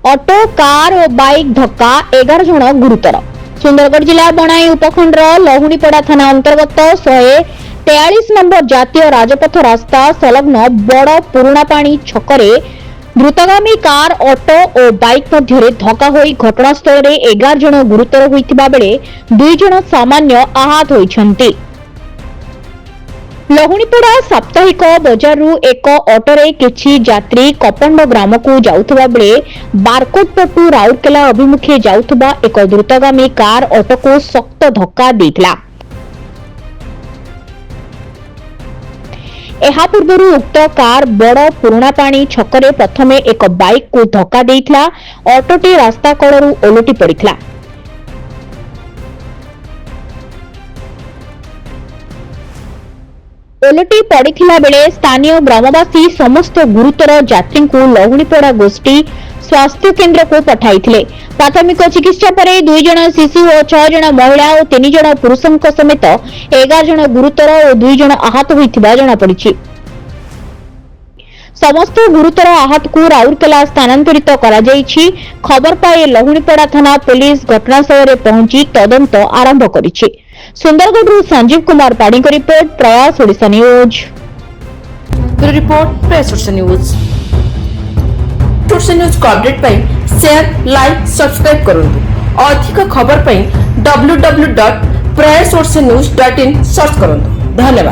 Auto car और bike धक्का 11 जन गुरुतर। सुंदरगढ़ जिला बनाई उपखंडर लहुणीपड़ा थाना अंतर्गत 143 नंबर जातीय राजपथ रास्ता संलग्न बड़ पुरापाणी छकरे द्रुतगामी कार ऑटो और बाइक मध्य धक्का होई घटनास्थल 11 जन गुरुतर होइतिबा बेले 2 जन सामान्य आहत होइछन्ति। लहुणीपड़ा साप्ताहिक बजारु एक ऑटोरे किछि यात्री कपंड ग्राम को जाउथबा बेले बारकोट पटु राउरकेला अभिमुखे जाउथबा एक द्रुतगामी कार ऑटो को सख्त धक्का देथिला। एहा पूर्वरु उक्त कार बड़ पुरापाणी छकरे प्रथमे एक बाइक को धक्का देथिला। ऑटोटी रास्ता कड़रू ओलटी पड़िथिला। ओलटी पड़िथिला बेले स्थानीय ग्रामवासी समस्त गुरुतर यात्री को लहुणीपड़ा गोष्ठी स्वास्थ्य केन्द्र को पठाइथिले। प्राथमिक चिकित्सा पर 2 जन शिशु और 6 जन महिला और 3 जन पुरुषों समेत 11 जन गुरुतर और 2 जन आहत होइथिबा जणा पड़िछि। समस्त गुरुतर आहत को राउरकेला स्थानांतरित करा जायछि। खबर पाई लहुणीपड़ा थाना पुलिस घटनास्थल रे पहुंची तदंत आरंभ करिछि। सुंदरगढ़ संजीव कुमार पाड़ी को रिपोर्ट, प्रयास ओडिशा न्यूज। रिपोर्ट प्रयास ओडिशा न्यूज। ओडिशा न्यूज को अपडेट पाई शेयर लाइक सब्सक्राइब करंतु। अधिक खबर पाई www.prayasodishanews.in सर्च करंतु। धन्यवाद।